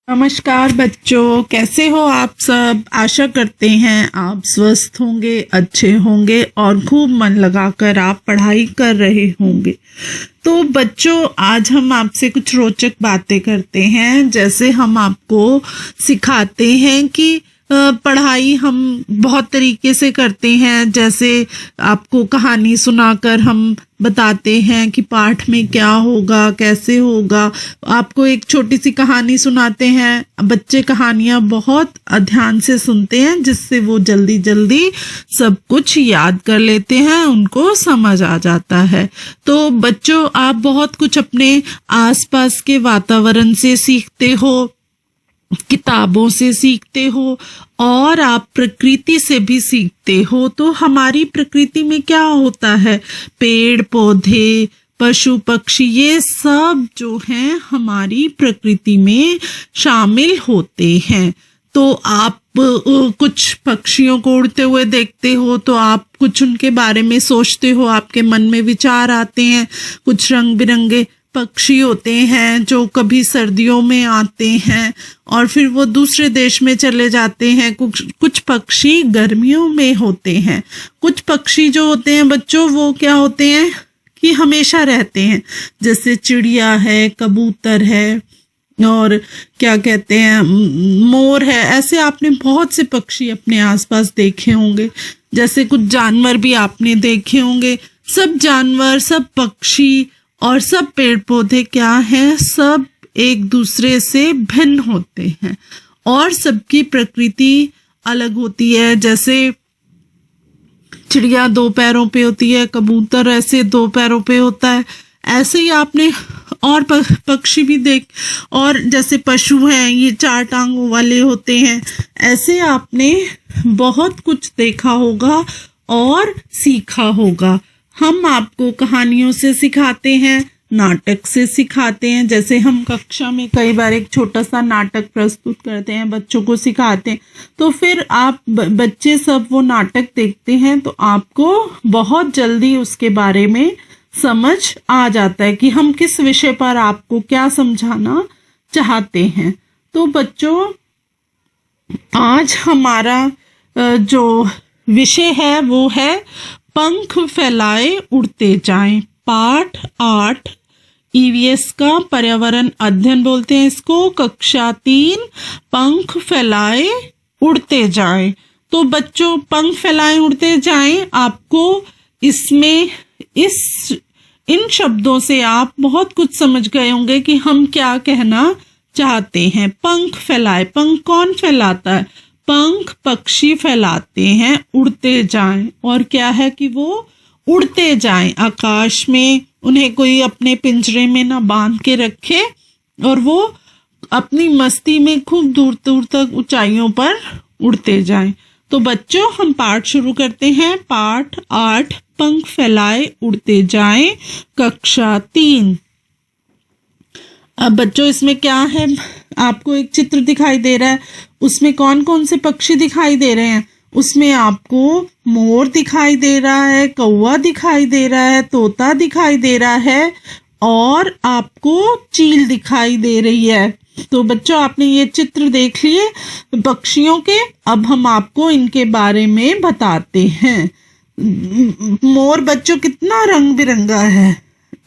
नमस्कार बच्चों, कैसे हो आप सब। आशा करते हैं आप स्वस्थ होंगे, अच्छे होंगे और खूब मन लगाकर आप पढ़ाई कर रहे होंगे। तो बच्चों, आज हम आपसे कुछ रोचक बातें करते हैं। जैसे हम आपको सिखाते हैं कि पढ़ाई हम बहुत तरीके से करते हैं। जैसे आपको कहानी सुनाकर हम बताते हैं कि पाठ में क्या होगा, कैसे होगा। आपको एक छोटी सी कहानी सुनाते हैं। बच्चे कहानियां बहुत ध्यान से सुनते हैं, जिससे वो जल्दी जल्दी सब कुछ याद कर लेते हैं, उनको समझ आ जाता है। तो बच्चों, आप बहुत कुछ अपने आसपास के वातावरण से सीखते हो, किताबों से सीखते हो और आप प्रकृति से भी सीखते हो। तो हमारी प्रकृति में क्या होता है, पेड़ पौधे, पशु पक्षी, ये सब जो हैं हमारी प्रकृति में शामिल होते हैं। तो आप कुछ पक्षियों को उड़ते हुए देखते हो तो आप कुछ उनके बारे में सोचते हो, आपके मन में विचार आते हैं। कुछ रंग बिरंगे पक्षी होते हैं जो कभी सर्दियों में आते हैं और फिर वो दूसरे देश में चले जाते हैं। कुछ पक्षी गर्मियों में होते हैं। कुछ पक्षी जो होते हैं बच्चों, वो क्या होते हैं कि हमेशा रहते हैं। जैसे चिड़िया है, कबूतर है और क्या कहते हैं, मोर है। ऐसे आपने बहुत से पक्षी अपने आसपास देखे होंगे। जैसे कुछ जानवर भी आपने देखे होंगे। सब जानवर, सब पक्षी और सब पेड़ पौधे क्या हैं, सब एक दूसरे से भिन्न होते हैं और सबकी प्रकृति अलग होती है। जैसे चिड़िया 2 पैरों पे होती है, कबूतर ऐसे 2 पैरों पे होता है। ऐसे ही आपने और पक्षी भी देख, और जैसे पशु हैं ये 4 टांगों वाले होते हैं। ऐसे आपने बहुत कुछ देखा होगा और सीखा होगा। हम आपको कहानियों से सिखाते हैं, नाटक से सिखाते हैं। जैसे हम कक्षा में कई बार एक छोटा सा नाटक प्रस्तुत करते हैं, बच्चों को सिखाते हैं। तो फिर आप बच्चे सब वो नाटक देखते हैं तो आपको बहुत जल्दी उसके बारे में समझ आ जाता है कि हम किस विषय पर आपको क्या समझाना चाहते हैं। तो बच्चों, आज हमारा जो विषय है वो है पंख फैलाए उड़ते जाएं। पाठ 8 ईवीएस का पर्यावरण अध्ययन बोलते हैं इसको, कक्षा 3, पंख फैलाए उड़ते जाएं। तो बच्चों, पंख फैलाए उड़ते जाएं, आपको इसमें इन शब्दों से आप बहुत कुछ समझ गए होंगे कि हम क्या कहना चाहते हैं। पंख फैलाए, पंख कौन फैलाता है? पंख पक्षी फैलाते हैं, उड़ते जाएं। और क्या है कि वो उड़ते जाएं आकाश में, उन्हें कोई अपने पिंजरे में ना बांध के रखे और वो अपनी मस्ती में खूब दूर दूर तक ऊंचाइयों पर उड़ते जाएं। तो बच्चों, हम पाठ शुरू करते हैं। पाठ 8 पंख फैलाए उड़ते जाएं, कक्षा 3। अब बच्चों, इसमें क्या है, आपको एक चित्र दिखाई दे रहा है। उसमें कौन कौन से पक्षी दिखाई दे रहे हैं? उसमें आपको मोर दिखाई दे रहा है, कौवा दिखाई दे रहा है, तोता दिखाई दे रहा है और आपको चील दिखाई दे रही है। तो बच्चों, आपने ये चित्र देख लिए पक्षियों के। अब हम आपको इनके बारे में बताते हैं। मोर बच्चों कितना रंग बिरंगा है।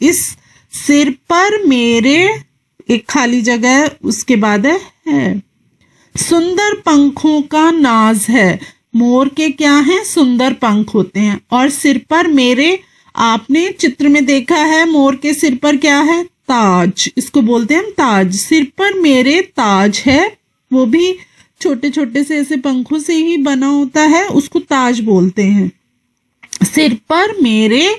इस सिर पर मेरे, एक खाली जगह है, उसके बाद है सुंदर पंखों का नाज है। मोर के क्या हैं? सुंदर पंख होते हैं। और सिर पर मेरे, आपने चित्र में देखा है मोर के सिर पर क्या है? ताज। इसको बोलते हैं हम ताज। सिर पर मेरे ताज है, वो भी छोटे छोटे से ऐसे पंखों से ही बना होता है, उसको ताज बोलते हैं। सिर पर मेरे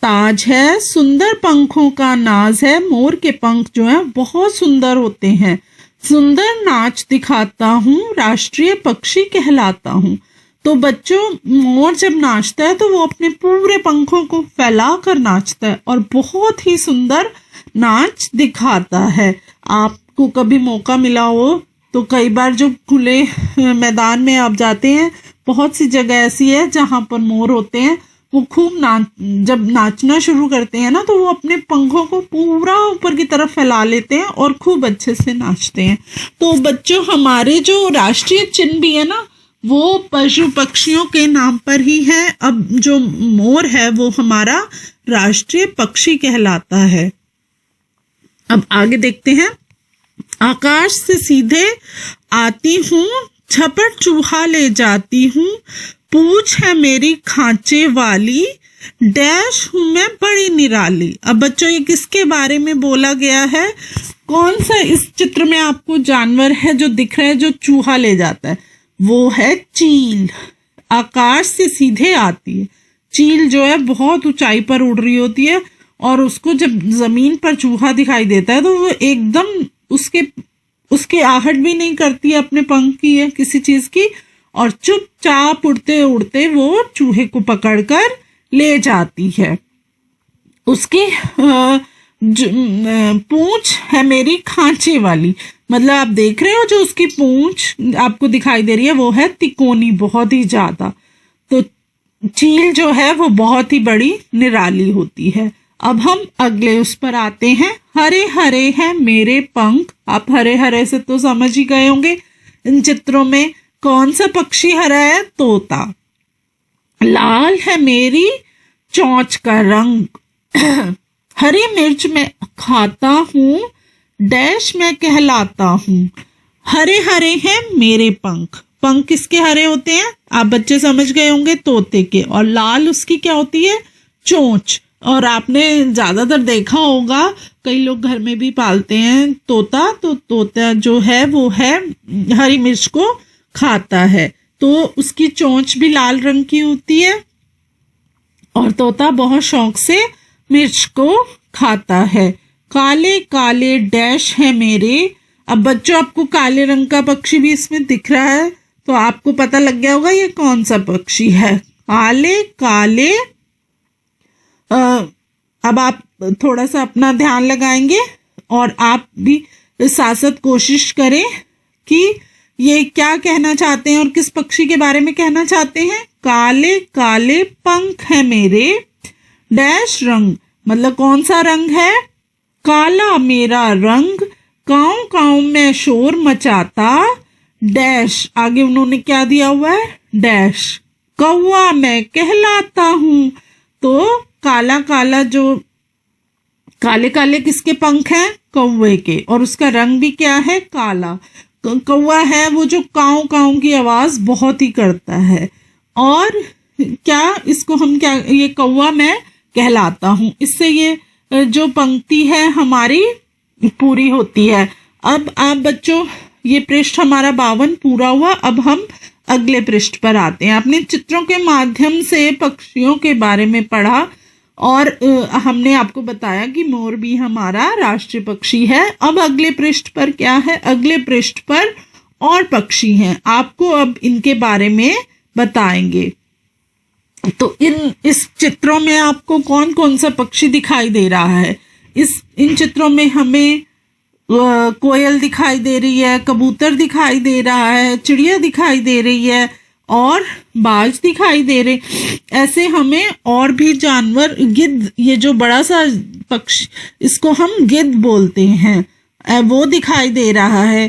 ताज है, सुंदर पंखों का नाज है। मोर के पंख जो है बहुत सुंदर होते हैं। सुंदर नाच दिखाता हूँ, राष्ट्रीय पक्षी कहलाता हूँ। तो बच्चों, मोर जब नाचता है तो वो अपने पूरे पंखों को फैला कर नाचता है और बहुत ही सुंदर नाच दिखाता है। आपको कभी मौका मिला हो तो कई बार जो खुले मैदान में आप जाते हैं, बहुत सी जगह ऐसी है जहाँ पर मोर होते हैं, वो खूब जब नाचना शुरू करते हैं ना, तो वो अपने पंखों को पूरा ऊपर की तरफ फैला लेते हैं और खूब अच्छे से नाचते हैं। तो बच्चों, हमारे जो राष्ट्रीय चिन्ह भी है ना, वो पशु पक्षियों के नाम पर ही है। अब जो मोर है वो हमारा राष्ट्रीय पक्षी कहलाता है। अब आगे देखते हैं। आकाश से सीधे आती हूँ, झपट चूहा ले जाती हूँ, पूछ है मेरी खांचे वाली, डैश हूँ मैं बड़ी निराली। अब बच्चों, ये किसके बारे में बोला गया है? कौन सा इस चित्र में आपको जानवर है जो दिख रहा है जो चूहा ले जाता है? वो है चील। आकाश से सीधे आती है। चील जो है बहुत ऊंचाई पर उड़ रही होती है और उसको जब जमीन पर चूहा दिखाई देता है तो वो एकदम उसके आहट भी नहीं करती है अपने पंख की या किसी चीज की, और चुपचाप उड़ते उड़ते वो चूहे को पकड़कर ले जाती है। उसकी पूंछ है मेरी खांचे वाली, मतलब आप देख रहे हो जो उसकी पूंछ आपको दिखाई दे रही है वो है तिकोनी, बहुत ही ज्यादा। तो चील जो है वो बहुत ही बड़ी निराली होती है। अब हम अगले उस पर आते हैं। हरे हरे हैं मेरे पंख। आप हरे हरे से तो समझ ही गए होंगे इन चित्रों में कौन सा पक्षी हरा है? तोता। लाल है मेरी चोंच का रंग, हरी मिर्च में खाता हूँ, डैश में कहलाता हूँ। हरे हरे हैं मेरे पंख। पंख किसके हरे होते हैं? आप बच्चे समझ गए होंगे, तोते के। और लाल उसकी क्या होती है? चोंच। और आपने ज्यादातर देखा होगा, कई लोग घर में भी पालते हैं तोता, तो तोता जो है वो है हरी मिर्च को खाता है, तो उसकी चोंच भी लाल रंग की होती है और तोता बहुत शौक से मिर्च को खाता है। काले काले डैश है मेरे। अब बच्चों, आपको काले रंग का पक्षी भी इसमें दिख रहा है, तो आपको पता लग गया होगा ये कौन सा पक्षी है। काले काले। अब आप थोड़ा सा अपना ध्यान लगाएंगे और आप भी साथ साथ कोशिश करें कि ये क्या कहना चाहते हैं और किस पक्षी के बारे में कहना चाहते हैं। काले काले पंख है मेरे, डैश रंग, मतलब कौन सा रंग है? काला मेरा रंग, काऊ काऊ में शोर मचाता, डैश, आगे उन्होंने क्या दिया हुआ है? डैश, कौवा मैं कहलाता हूँ। तो काला काला, जो काले काले किसके पंख हैं? कौवे के, और उसका रंग भी क्या है? काला। कौवा है वो जो काऊ काऊ की आवाज बहुत ही करता है। और क्या इसको हम क्या, ये कौवा मैं कहलाता हूँ, इससे ये जो पंक्ति है हमारी पूरी होती है। अब आप बच्चों, ये पृष्ठ हमारा 52 पूरा हुआ। अब हम अगले पृष्ठ पर आते हैं। आपने चित्रों के माध्यम से पक्षियों के बारे में पढ़ा और हमने आपको बताया कि मोर भी हमारा राष्ट्रीय पक्षी है। अब अगले पृष्ठ पर क्या है? अगले पृष्ठ पर और पक्षी हैं, आपको अब इनके बारे में बताएंगे। तो इस चित्रों में आपको कौन कौन सा पक्षी दिखाई दे रहा है? इन चित्रों में हमें कोयल दिखाई दे रही है, कबूतर दिखाई दे रहा है, चिड़िया दिखाई दे रही है और बाज दिखाई दे रहे। ऐसे हमें और भी जानवर, गिद्ध, ये जो बड़ा सा पक्षी, इसको हम गिद्ध बोलते हैं, वो दिखाई दे रहा है।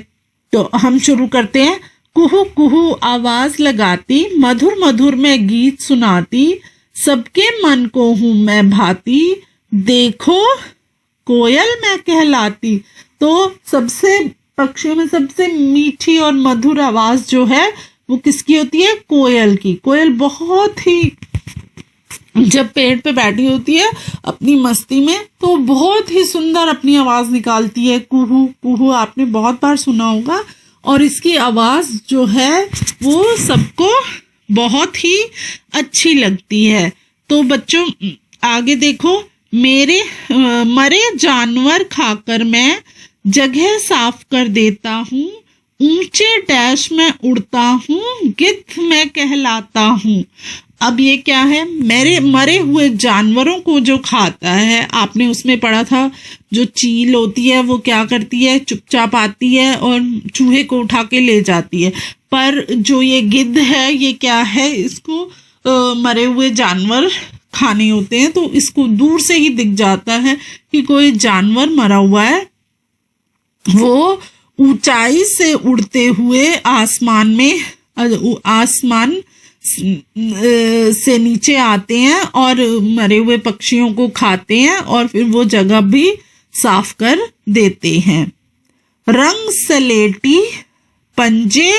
तो हम शुरू करते हैं। कुहू कुहू आवाज लगाती, मधुर मधुर में गीत सुनाती, सबके मन को हूं मैं भाती, देखो कोयल मैं कहलाती। तो सबसे पक्षियों में सबसे मीठी और मधुर आवाज जो है वो किसकी होती है? कोयल की। कोयल बहुत ही, जब पेड़ पे बैठी होती है अपनी मस्ती में, तो बहुत ही सुंदर अपनी आवाज निकालती है। कुहू कुहू आपने बहुत बार सुना होगा और इसकी आवाज जो है वो सबको बहुत ही अच्छी लगती है। तो बच्चों आगे देखो। मेरे मरे जानवर खाकर मैं जगह साफ कर देता हूँ, ऊंचे डैश में उड़ता हूँ, गिद्ध मैं कहलाता हूँ। अब ये क्या है? मेरे मरे हुए जानवरों को जो खाता है, आपने उसमें पढ़ा था जो चील होती है वो क्या करती है? चुपचाप आती है और चूहे को उठा के ले जाती है। पर जो ये गिद्ध है ये क्या है? इसको मरे हुए जानवर खाने होते हैं, तो इसको दूर से ही दिख जाता है कि कोई जानवर मरा हुआ है। वो ऊंचाई से उड़ते हुए आसमान से नीचे आते हैं और मरे हुए पक्षियों को खाते हैं और फिर वो जगह भी साफ कर देते हैं। रंग सलेटी पंजे।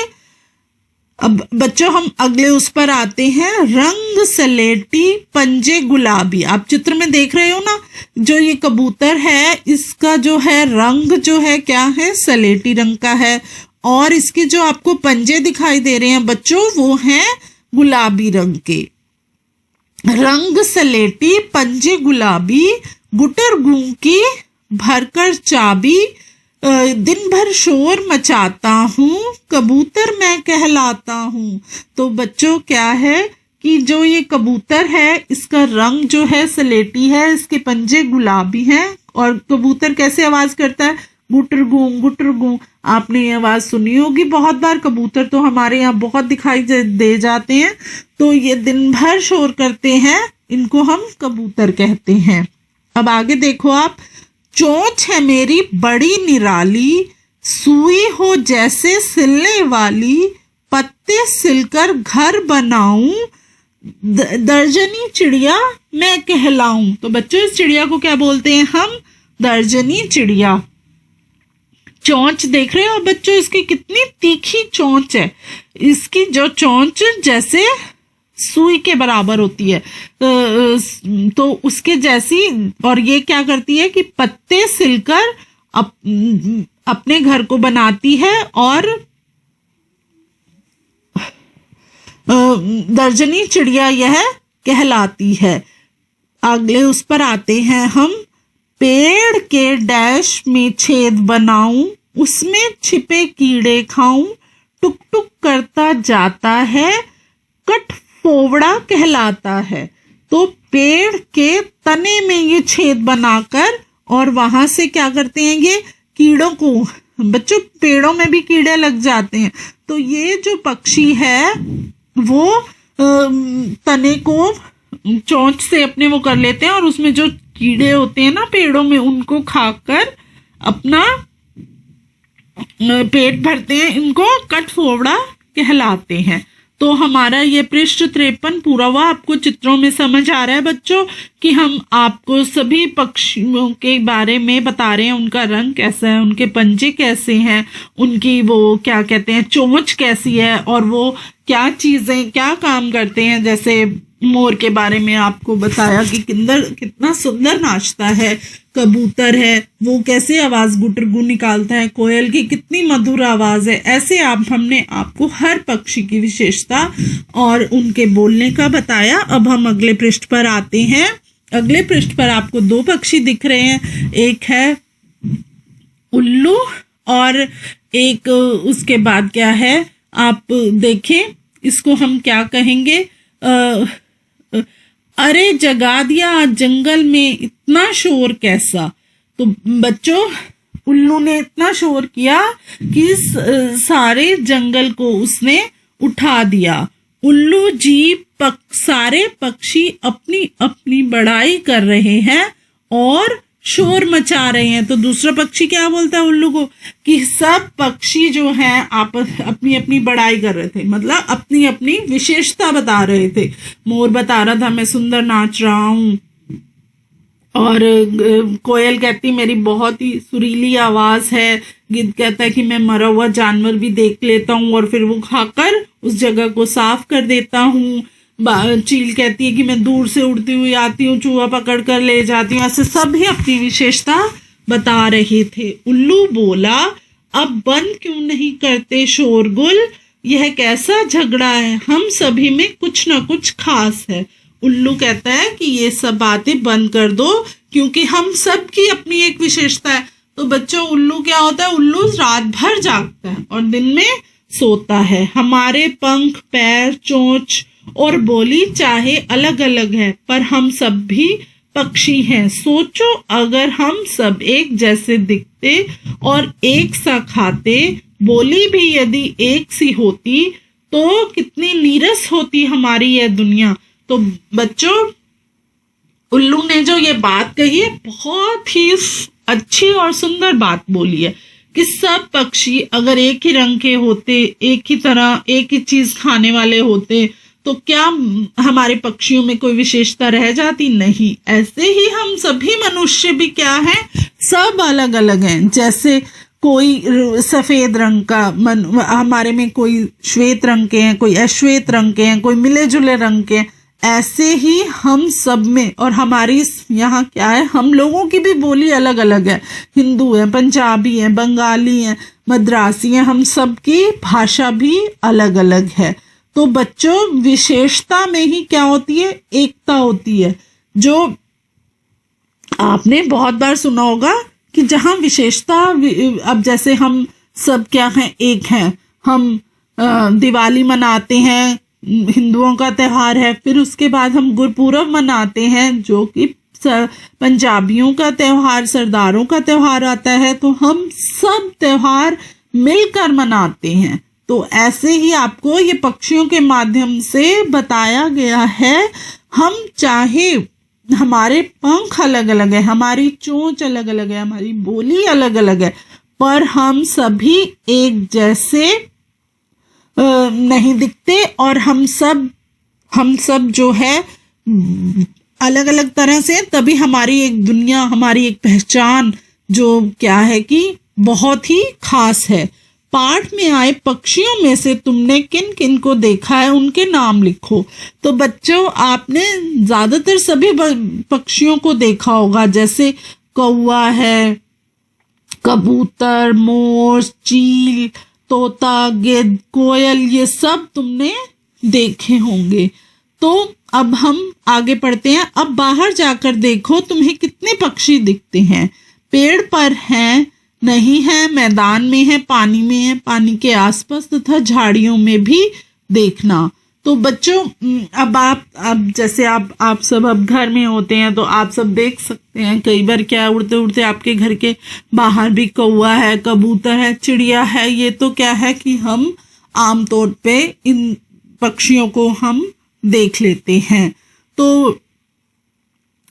अब बच्चों हम अगले उस पर आते हैं। रंग सलेटी पंजे गुलाबी। आप चित्र में देख रहे हो ना, जो ये कबूतर है इसका जो है रंग जो है क्या है, सलेटी रंग का है, और इसके जो आपको पंजे दिखाई दे रहे हैं बच्चों वो हैं गुलाबी रंग के। रंग सलेटी पंजे गुलाबी, गुटर गूं की भरकर चाबी, दिन भर शोर मचाता हूँ, कबूतर मैं कहलाता हूँ। तो बच्चों क्या है कि जो ये कबूतर है इसका रंग जो है सलेटी है, इसके पंजे गुलाबी हैं, और कबूतर कैसे आवाज करता है, गुटर गूं। आपने ये आवाज सुनी होगी बहुत बार। कबूतर तो हमारे यहाँ बहुत दिखाई दे जाते हैं, तो ये दिन भर शोर करते हैं, इनको हम कबूतर कहते हैं। अब आगे देखो आप। चोंच है मेरी बड़ी निराली, सुई हो जैसे सिलने वाली, पत्ते सिलकर घर बनाऊं, दर्जनी चिड़िया मैं कहलाऊं। तो बच्चों इस चिड़िया को क्या बोलते हैं हम, दर्जनी चिड़िया। चोंच देख रहे हो बच्चों, इसकी कितनी तीखी चोंच है। इसकी जो चोंच जैसे सुई के बराबर होती है, तो उसके जैसी, और ये क्या करती है कि पत्ते सिलकर अपने घर को बनाती है और दर्जनी चिड़िया यह कहलाती है। अगले उस पर आते हैं हम। पेड़ के डैश में छेद बनाऊं, उसमें छिपे कीड़े खाऊं, टुक टुक करता जाता है, कट फोवड़ा कहलाता है। तो पेड़ के तने में ये छेद बनाकर और वहां से क्या करते हैं, ये कीड़ों को, बच्चों पेड़ों में भी कीड़े लग जाते हैं, तो ये जो पक्षी है वो तने को चोंच से अपने वो कर लेते हैं और उसमें जो कीड़े होते हैं ना पेड़ों में, उनको खाकर अपना पेट भरते हैं। इनको कटफोवड़ा कहलाते हैं। तो हमारा ये पृष्ठ 53 पूरा हुआ। आपको चित्रों में समझ आ रहा है बच्चों कि हम आपको सभी पक्षियों के बारे में बता रहे हैं, उनका रंग कैसा है, उनके पंजे कैसे हैं, उनकी वो क्या कहते हैं चोंच कैसी है, और वो क्या चीजें क्या काम करते हैं। जैसे मोर के बारे में आपको बताया कि कितना सुंदर नाचता है, कबूतर है वो कैसे आवाज गुटरगू निकालता है, कोयल की कितनी मधुर आवाज है। ऐसे हमने आपको हर पक्षी की विशेषता और उनके बोलने का बताया। अब हम अगले पृष्ठ पर आते हैं। अगले पृष्ठ पर आपको दो पक्षी दिख रहे हैं, एक है उल्लू और एक उसके बाद क्या है, आप देखें इसको हम क्या कहेंगे, अरे जगा दिया जंगल में इतना शोर कैसा। तो बच्चों उल्लू ने इतना शोर किया कि सारे जंगल को उसने उठा दिया। उल्लू जी सारे पक्षी अपनी अपनी बड़ाई कर रहे हैं और शोर मचा रहे हैं। तो दूसरा पक्षी क्या बोलता है उल्लू को कि सब पक्षी जो हैं आपस अपनी अपनी बड़ाई कर रहे थे, मतलब अपनी अपनी विशेषता बता रहे थे। मोर बता रहा था मैं सुंदर नाच रहा हूँ, और कोयल कहती मेरी बहुत ही सुरीली आवाज है। गिद्ध कहता है कि मैं मरा हुआ जानवर भी देख लेता हूँ और फिर वो खाकर उस जगह को साफ कर देता हूँ। चील कहती है कि मैं दूर से उड़ती हुई आती हूँ, चूहा पकड़ कर ले जाती हूँ। ऐसे सभी अपनी विशेषता बता रहे थे। उल्लू बोला अब बंद क्यों नहीं करते शोरगुल, यह कैसा झगड़ा है, हम सभी में कुछ ना कुछ खास है। उल्लू कहता है कि ये सब बातें बंद कर दो क्योंकि हम सब की अपनी एक विशेषता है। तो बच्चों उल्लू क्या होता है, उल्लू रात भर जागता है और दिन में सोता है। हमारे पंख पैर चोंच और बोली चाहे अलग अलग है पर हम सब भी पक्षी हैं। सोचो अगर हम सब एक जैसे दिखते और एक सा खाते, बोली भी यदि एक सी होती तो कितनी नीरस होती हमारी यह दुनिया। तो बच्चों, उल्लू ने जो ये बात कही है बहुत ही अच्छी और सुंदर बात बोली है कि सब पक्षी अगर एक ही रंग के होते, एक ही तरह, एक ही चीज खाने वाले होते, तो क्या हमारे पक्षियों में कोई विशेषता रह जाती? नहीं। ऐसे ही हम सभी मनुष्य भी क्या हैं, सब अलग अलग हैं। जैसे कोई सफेद रंग का हमारे में, कोई श्वेत रंग के हैं, कोई अश्वेत रंग के हैं, कोई मिले जुले रंग के हैं। ऐसे ही हम सब में, और हमारी यहाँ क्या है, हम लोगों की भी बोली अलग अलग है। हिंदू है, पंजाबी है, बंगाली है, मद्रासी है, हम सब की भाषा भी अलग अलग है। तो बच्चों, विशेषता में ही क्या होती है, एकता होती है। जो आपने बहुत बार सुना होगा कि जहाँ विशेषता, अब जैसे हम सब क्या हैं, एक हैं। हम दिवाली मनाते हैं, हिंदुओं का त्योहार है। फिर उसके बाद हम गुरपुरब मनाते हैं, जो कि पंजाबियों का त्योहार, सरदारों का त्योहार आता है। तो हम सब त्योहार मिलकर मनाते हैं। तो ऐसे ही आपको ये पक्षियों के माध्यम से बताया गया है। हम चाहे हमारे पंख अलग अलग है, हमारी चोंच अलग अलग है, हमारी बोली अलग अलग है, पर हम सभी एक जैसे नहीं दिखते। और हम सब जो है अलग अलग तरह से, तभी हमारी एक दुनिया, हमारी एक पहचान जो क्या है कि बहुत ही खास है। पाठ में आए पक्षियों में से तुमने किन किन को देखा है, उनके नाम लिखो। तो बच्चों, आपने ज्यादातर सभी पक्षियों को देखा होगा, जैसे कौवा है, कबूतर, मोर, चील, तोता, गिद्ध, कोयल, ये सब तुमने देखे होंगे। तो अब हम आगे बढ़ते हैं। अब बाहर जाकर देखो तुम्हें कितने पक्षी दिखते हैं। पेड़ पर हैं, नहीं है, मैदान में है, पानी में है, पानी के आसपास तथा झाड़ियों में भी देखना। तो बच्चों, अब जैसे आप सब अब घर में होते हैं, तो आप सब देख सकते हैं कई बार क्या, उड़ते उड़ते आपके घर के बाहर भी कौवा है, कबूतर है, चिड़िया है। ये तो क्या है कि हम आमतौर पे इन पक्षियों को हम देख लेते हैं। तो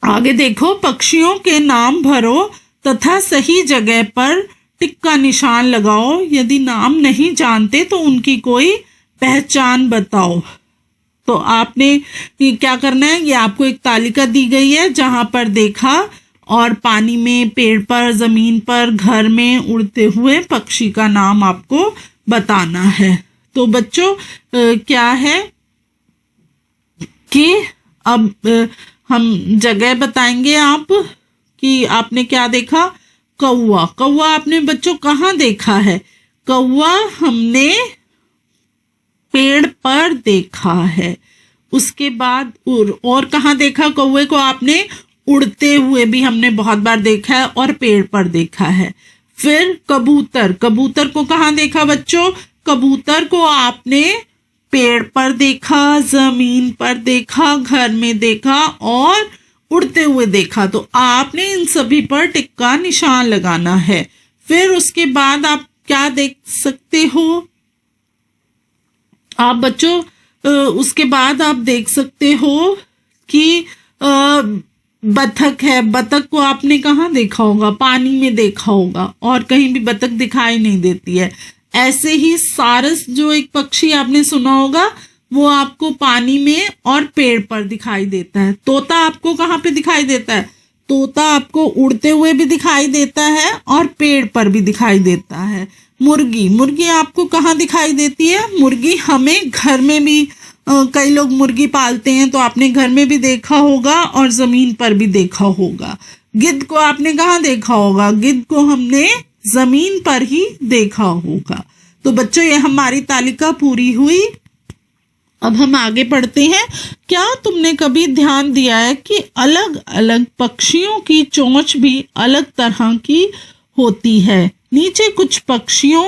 आगे देखो, पक्षियों के नाम भरो तथा सही जगह पर टिक का निशान लगाओ। यदि नाम नहीं जानते तो उनकी कोई पहचान बताओ। तो आपने ये क्या करना है, ये आपको एक तालिका दी गई है जहां पर देखा, और पानी में, पेड़ पर, जमीन पर, घर में उड़ते हुए पक्षी का नाम आपको बताना है। तो बच्चों, क्या है कि अब हम जगह बताएंगे आप कि आपने क्या देखा। कौवा, कौवा आपने बच्चों कहाँ देखा है? कौवा हमने पेड़ पर देखा है। उसके बाद और कहाँ देखा कौवे को आपने? उड़ते हुए भी हमने बहुत बार देखा है और पेड़ पर देखा है। फिर कबूतर, कबूतर को कहाँ देखा बच्चों? कबूतर को आपने पेड़ पर देखा, जमीन पर देखा, घर में देखा और उड़ते हुए देखा। तो आपने इन सभी पर टिक का निशान लगाना है। फिर उसके बाद आप क्या देख सकते हो? आप बच्चों, उसके बाद आप देख सकते हो कि बतख है। बतख को आपने कहाँ देखा होगा? पानी में देखा होगा, और कहीं भी बतख दिखाई नहीं देती है। ऐसे ही सारस जो एक पक्षी आपने सुना होगा, वो आपको पानी में और पेड़ पर दिखाई देता है। तोता आपको कहाँ पे दिखाई देता है? तोता आपको उड़ते हुए भी दिखाई देता है और पेड़ पर भी दिखाई देता है। मुर्गी, मुर्गी आपको कहाँ दिखाई देती है? मुर्गी हमें घर में भी, कई लोग मुर्गी पालते हैं, तो आपने घर में भी देखा होगा और जमीन पर भी देखा होगा। गिद्ध को आपने कहाँ देखा होगा? गिद्ध को हमने जमीन पर ही देखा होगा। तो बच्चों, ये हमारी तालिका पूरी हुई। अब हम आगे बढ़ते हैं। क्या तुमने कभी ध्यान दिया है कि अलग अलग पक्षियों की चोंच भी अलग तरह की होती है? नीचे कुछ पक्षियों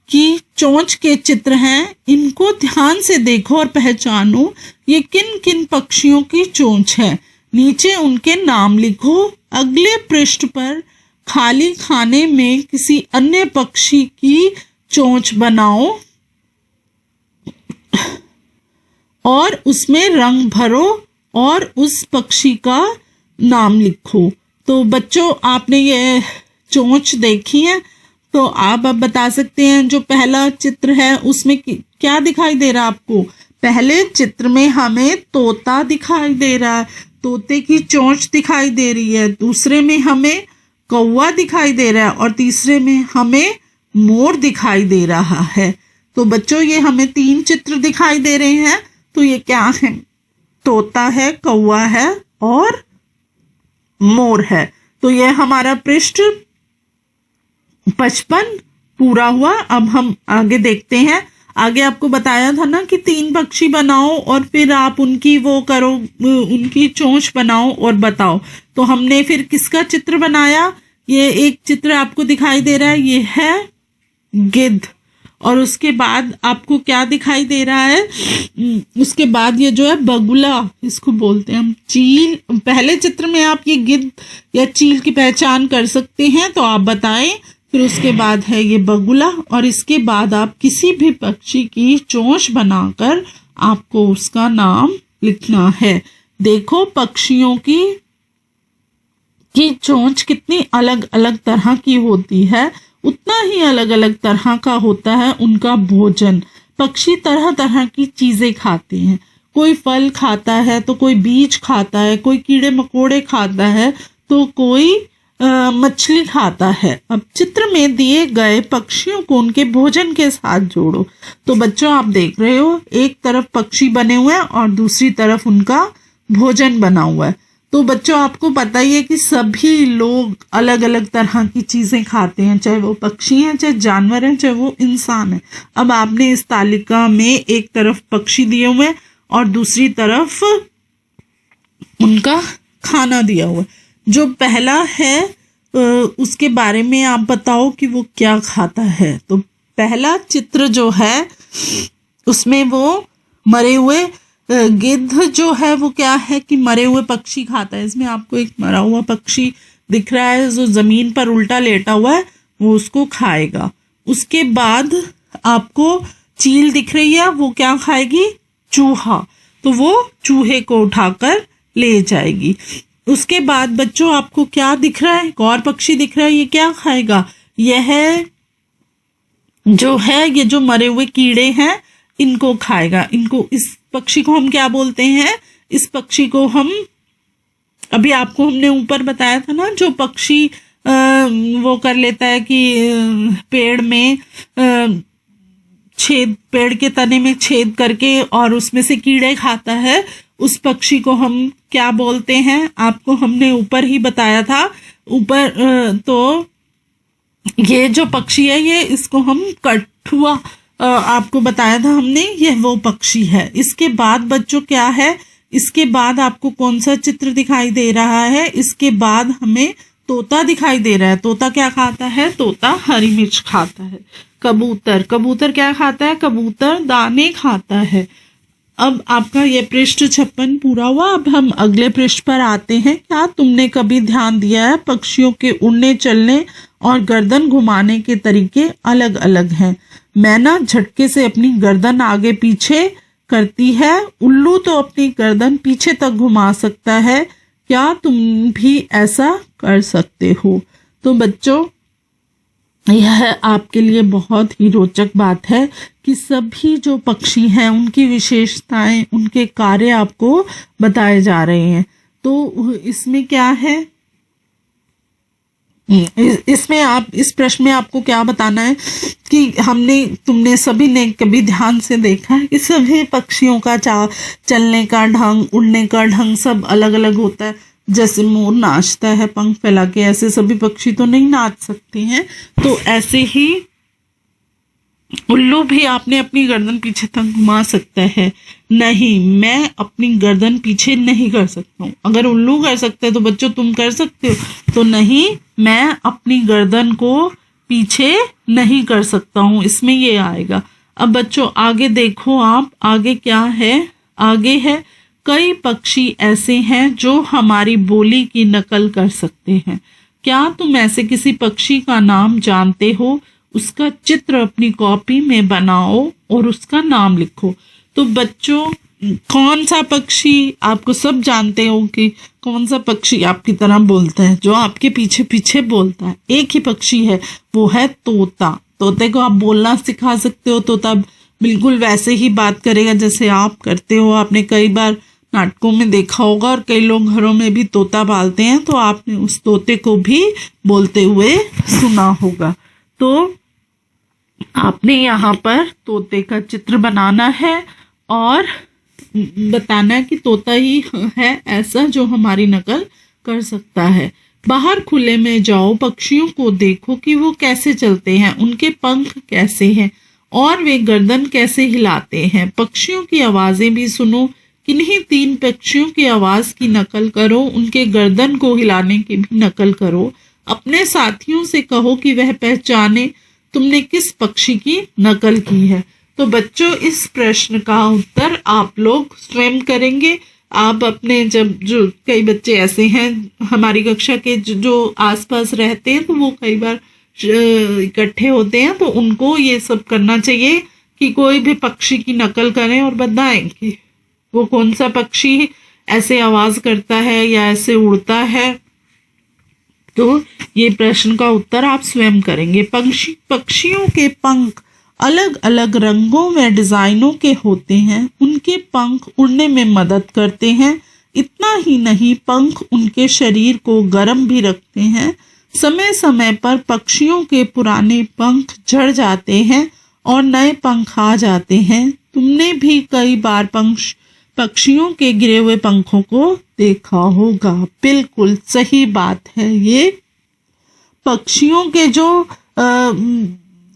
की चोंच के चित्र हैं, इनको ध्यान से देखो और पहचानो ये किन किन पक्षियों की चोंच है। नीचे उनके नाम लिखो। अगले पृष्ठ पर खाली खाने में किसी अन्य पक्षी की चोंच बनाओ। और उसमें रंग भरो और उस पक्षी का नाम लिखो। तो बच्चों आपने ये चोंच देखी है, तो आप अब बता सकते हैं जो पहला चित्र है उसमें क्या दिखाई दे रहा है आपको। पहले चित्र में हमें तोता दिखाई दे रहा है, तोते की चोंच दिखाई दे रही है। दूसरे में हमें कौवा दिखाई दे रहा है और तीसरे में हमें मोर दिखाई दे रहा है। तो बच्चों ये हमें 3 चित्र दिखाई दे रहे हैं। तो ये क्या है, तोता है, कौवा है और मोर है। तो ये हमारा पृष्ठ 55 पूरा हुआ। अब हम आगे देखते हैं। आगे आपको बताया था ना कि 3 पक्षी बनाओ और फिर आप उनकी वो करो, उनकी चोंच बनाओ और बताओ। तो हमने फिर किसका चित्र बनाया, ये एक चित्र आपको दिखाई दे रहा है, ये है गिद्ध। और उसके बाद आपको क्या दिखाई दे रहा है, उसके बाद ये जो है बगुला, इसको बोलते हैं हम चील। पहले चित्र में आप ये गिद्ध या चील की पहचान कर सकते हैं, तो आप बताएं। फिर उसके बाद है ये बगुला और इसके बाद आप किसी भी पक्षी की चोंच बनाकर आपको उसका नाम लिखना है। देखो पक्षियों की चोंच कितनी अलग अलग तरह की होती है, उतना ही अलग अलग तरह का होता है उनका भोजन। पक्षी तरह तरह की चीजें खाते हैं, कोई फल खाता है तो कोई बीज खाता है, कोई कीड़े मकोड़े खाता है तो कोई मछली खाता है। अब चित्र में दिए गए पक्षियों को उनके भोजन के साथ जोड़ो। तो बच्चों आप देख रहे हो, एक तरफ पक्षी बने हुए हैं और दूसरी तरफ उनका भोजन बना हुआ है। तो बच्चों आपको पता ही है कि सभी लोग अलग अलग तरह की चीजें खाते हैं, चाहे वो पक्षी हैं, चाहे जानवर हैं, चाहे वो इंसान है। अब आपने इस तालिका में एक तरफ पक्षी दिए हुए हैं और दूसरी तरफ उनका खाना दिया हुआ है। जो पहला है उसके बारे में आप बताओ कि वो क्या खाता है। तो पहला चित्र जो है उसमें वो मरे हुए गिद्ध जो है वो क्या है कि मरे हुए पक्षी खाता है। इसमें आपको एक मरा हुआ पक्षी दिख रहा है जो जमीन पर उल्टा लेटा हुआ है, वो उसको खाएगा। उसके बाद आपको चील दिख रही है, वो क्या खाएगी, चूहा, तो वो चूहे को उठाकर ले जाएगी। उसके बाद बच्चों आपको क्या दिख रहा है, एक और पक्षी दिख रहा है, ये क्या खाएगा, यह जो है ये जो मरे हुए कीड़े हैं इनको खाएगा। इनको, इस पक्षी को हम क्या बोलते हैं, इस पक्षी को हम अभी आपको हमने ऊपर बताया था ना, जो पक्षी वो कर लेता है कि पेड़ में छेद, पेड़ के तने में छेद करके और उसमें से कीड़े खाता है, उस पक्षी को हम क्या बोलते हैं, आपको हमने ऊपर ही बताया था ऊपर। तो ये जो पक्षी है ये, इसको हम कठुआ आपको बताया था हमने, यह वो पक्षी है। इसके बाद बच्चों क्या है, इसके बाद आपको कौन सा चित्र दिखाई दे रहा है, इसके बाद हमें तोता दिखाई दे रहा है। तोता क्या खाता है, तोता हरी मिर्च खाता है। कबूतर, कबूतर क्या खाता है, कबूतर दाने खाता है। अब आपका ये पृष्ठ 56 पूरा हुआ। अब हम अगले पृष्ठ पर आते हैं। क्या तुमने कभी ध्यान दिया है पक्षियों के उड़ने चलने और गर्दन घुमाने के तरीके अलग अलग हैं। मैना झटके से अपनी गर्दन आगे पीछे करती है, उल्लू तो अपनी गर्दन पीछे तक घुमा सकता है। क्या तुम भी ऐसा कर सकते हो। तो बच्चों यह आपके लिए बहुत ही रोचक बात है कि सभी जो पक्षी हैं उनकी विशेषताएं, उनके कार्य आपको बताए जा रहे हैं। तो इसमें क्या है, इसमें आप इस प्रश्न में आपको क्या बताना है कि तुमने सभी ने कभी ध्यान से देखा है कि सभी पक्षियों का चलने का ढंग, उड़ने का ढंग सब अलग अलग होता है। जैसे मोर नाचता है पंख फैला के, ऐसे सभी पक्षी तो नहीं नाच सकते हैं। तो ऐसे ही उल्लू भी आपने अपनी गर्दन पीछे तक घुमा सकता है। नहीं, मैं अपनी गर्दन पीछे नहीं कर सकता हूँ। अगर उल्लू कर सकते हैं तो बच्चों तुम कर सकते हो, तो नहीं, मैं अपनी गर्दन को पीछे नहीं कर सकता हूँ, इसमें ये आएगा। अब बच्चों आगे देखो आप, आगे क्या है, आगे है कई पक्षी ऐसे हैं जो हमारी बोली की नकल कर सकते हैं। क्या तुम ऐसे किसी पक्षी का नाम जानते हो, उसका चित्र अपनी कॉपी में बनाओ और उसका नाम लिखो। तो बच्चों कौन सा पक्षी, आपको सब जानते हो कि कौन सा पक्षी आपकी तरह बोलता है, जो आपके पीछे पीछे बोलता है। एक ही पक्षी है, वो है तोता। तोते को आप बोलना सिखा सकते हो, तोता बिल्कुल वैसे ही बात करेगा जैसे आप करते हो। आपने कई बार नाटकों में देखा होगा और कई लोग घरों में भी तोता पालते हैं, तो आपने उस तोते को भी बोलते हुए सुना होगा। तो आपने यहाँ पर तोते का चित्र बनाना है और बताना है कि तोता ही है ऐसा जो हमारी नकल कर सकता है। बाहर खुले में जाओ, पक्षियों को देखो कि वो कैसे चलते हैं, उनके पंख कैसे हैं और वे गर्दन कैसे हिलाते हैं। पक्षियों की आवाजें भी सुनो, किन्हीं 3 पक्षियों की आवाज की नकल करो, उनके गर्दन को हिलाने की भी नकल करो। अपने साथियों से कहो कि वह पहचाने तुमने किस पक्षी की नकल की है। तो बच्चों, इस प्रश्न का उत्तर आप लोग स्वयं करेंगे। आप अपने जो कई बच्चे ऐसे हैं हमारी कक्षा के जो आसपास रहते हैं, तो वो कई बार इकट्ठे होते हैं, तो उनको ये सब करना चाहिए कि कोई भी पक्षी की नकल करें और बताएं कि वो कौन सा पक्षी ऐसे आवाज करता है या ऐसे उड़ता है। तो ये प्रश्न का उत्तर आप स्वयं करेंगे। पक्षियों के पंख अलग अलग रंगों व डिजाइनों के होते हैं। उनके पंख उड़ने में मदद करते हैं। इतना ही नहीं, पंख उनके शरीर को गर्म भी रखते हैं। समय समय पर पक्षियों के पुराने पंख झड़ जाते हैं और नए पंख आ जाते हैं। तुमने भी कई बार पक्षियों के गिरे हुए पंखों को देखा होगा। बिल्कुल सही बात है। ये पक्षियों के जो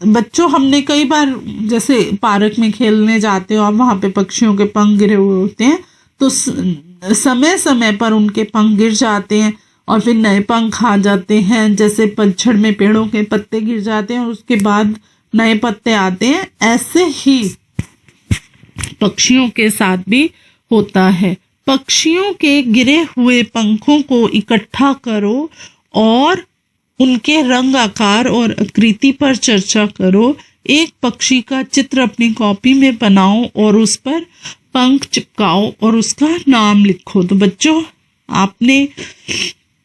बच्चों, हमने कई बार जैसे पार्क में खेलने जाते हो और वहां पे पक्षियों के पंख गिरे हुए होते हैं, तो समय समय पर उनके पंख गिर जाते हैं और फिर नए पंख आ जाते हैं। जैसे पतझड़ में पेड़ों के पत्ते गिर जाते हैं और उसके बाद नए पत्ते आते हैं, ऐसे ही पक्षियों के साथ भी होता है। पक्षियों के गिरे हुए पंखों को इकट्ठा करो और उनके रंग, आकार और आकृति पर चर्चा करो। एक पक्षी का चित्र अपनी कॉपी में बनाओ और उस पर पंख चिपकाओ और उसका नाम लिखो। तो बच्चों, आपने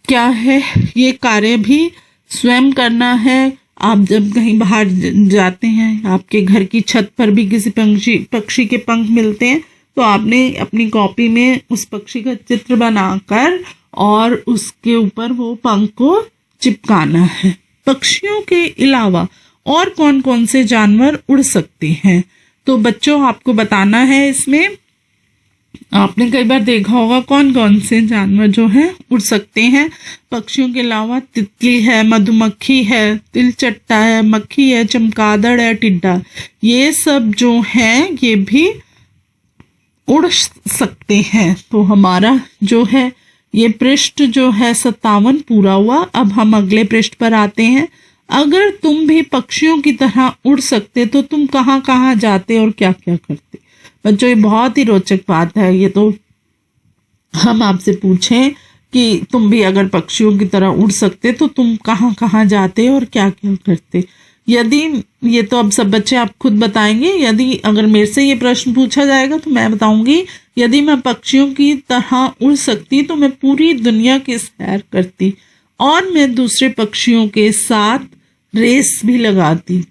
क्या है, ये कार्य भी स्वयं करना है। आप जब कहीं बाहर जाते हैं, आपके घर की छत पर भी किसी पक्षी के पंख मिलते हैं, तो आपने अपनी कॉपी में उस पक्षी का चित्र बनाकर और उसके ऊपर वो पंख को चिपकाना है। पक्षियों के अलावा और कौन कौन से जानवर उड़ सकते हैं? तो बच्चों, आपको बताना है। इसमें आपने कई बार देखा होगा कौन कौन से जानवर जो हैं उड़ सकते हैं। पक्षियों के अलावा तितली है, मधुमक्खी है, तिलचट्टा है, मक्खी है, चमगादड़ है, टिड्डा, ये सब जो हैं ये भी उड़ सकते हैं। तो हमारा जो है ये पृष्ठ जो है 57 पूरा हुआ। अब हम अगले पृष्ठ पर आते हैं। अगर तुम भी पक्षियों की तरह उड़ सकते तो तुम कहाँ कहाँ जाते और क्या क्या करते? बच्चों, ये बहुत ही रोचक बात है। ये तो हम आपसे पूछें कि तुम भी अगर पक्षियों की तरह उड़ सकते तो तुम कहाँ कहाँ जाते और क्या क्या करते। यदि ये तो अब सब बच्चे आप खुद बताएंगे। यदि अगर मेरे से ये प्रश्न पूछा जाएगा तो मैं बताऊंगी, यदि मैं पक्षियों की तरह उड़ सकती तो मैं पूरी दुनिया की सैर करती और मैं दूसरे पक्षियों के साथ रेस भी लगाती।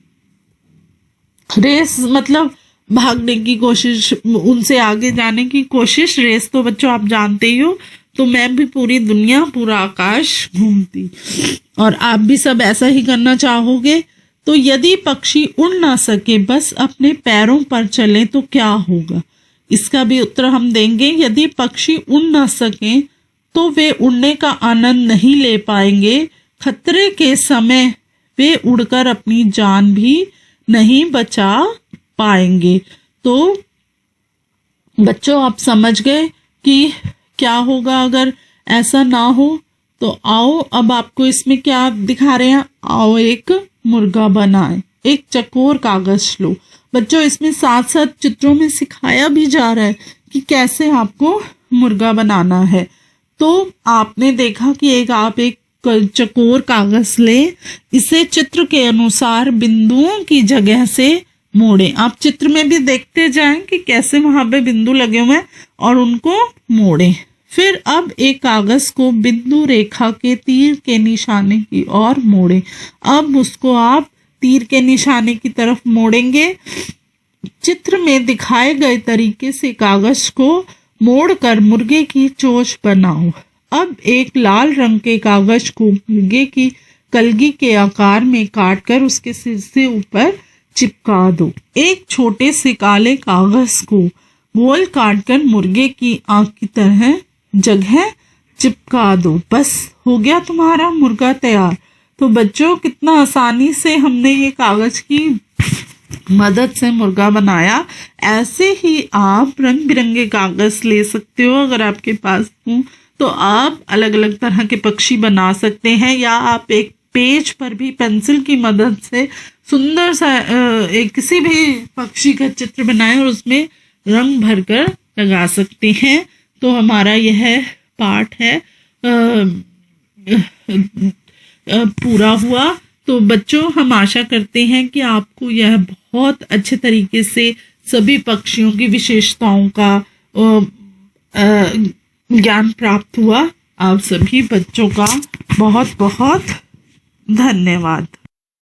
रेस मतलब भागने की कोशिश, उनसे आगे जाने की कोशिश। रेस तो बच्चों आप जानते ही हो। तो मैं भी पूरी दुनिया, पूरा आकाश घूमती और आप भी सब ऐसा ही करना चाहोगे। तो यदि पक्षी उड़ ना सके, बस अपने पैरों पर चले तो क्या होगा? इसका भी उत्तर हम देंगे। यदि पक्षी उड़ ना सके तो वे उड़ने का आनंद नहीं ले पाएंगे। खतरे के समय वे उड़कर अपनी जान भी नहीं बचा पाएंगे। तो बच्चों, आप समझ गए कि क्या होगा अगर ऐसा ना हो। तो आओ, अब आपको इसमें क्या दिखा रहे हैं, आओ एक मुर्गा बनाएं। एक चकोर कागज लो। बच्चों, इसमें साथ साथ चित्रों में सिखाया भी जा रहा है कि कैसे आपको मुर्गा बनाना है। तो आपने देखा कि आप एक चकोर कागज ले, इसे चित्र के अनुसार बिंदुओं की जगह से मोड़ें। आप चित्र में भी देखते जाएं कि कैसे वहां पे बिंदु लगे हुए हैं और उनको मोड़ें। फिर अब एक कागज को बिंदु रेखा के तीर के निशाने की ओर मोड़ें। अब उसको आप तीर के निशाने की तरफ मोड़ेंगे। चित्र में दिखाए गए तरीके से कागज को मोड़कर मुर्गे की चोंच बनाओ। अब एक लाल रंग के कागज को मुर्गे की कलगी के आकार में काटकर उसके सिर से ऊपर चिपका दो। एक छोटे से काले कागज को गोल काटकर मुर्गे की आंख की तरह जगह चिपका दो। बस हो गया तुम्हारा मुर्गा तैयार। तो बच्चों, कितना आसानी से हमने ये कागज की मदद से मुर्गा बनाया। ऐसे ही आप रंग बिरंगे कागज ले सकते हो अगर आपके पास हो तो आप अलग अलग तरह के पक्षी बना सकते हैं, या आप एक पेज पर भी पेंसिल की मदद से सुंदर सा किसी भी पक्षी का चित्र बनाएं और उसमें रंग भरकर लगा सकते हैं। तो हमारा यह पाठ है पूरा हुआ। तो बच्चों, हम आशा करते हैं कि आपको यह बहुत अच्छे तरीके से सभी पक्षियों की विशेषताओं का ज्ञान प्राप्त हुआ। आप सभी बच्चों का बहुत बहुत धन्यवाद।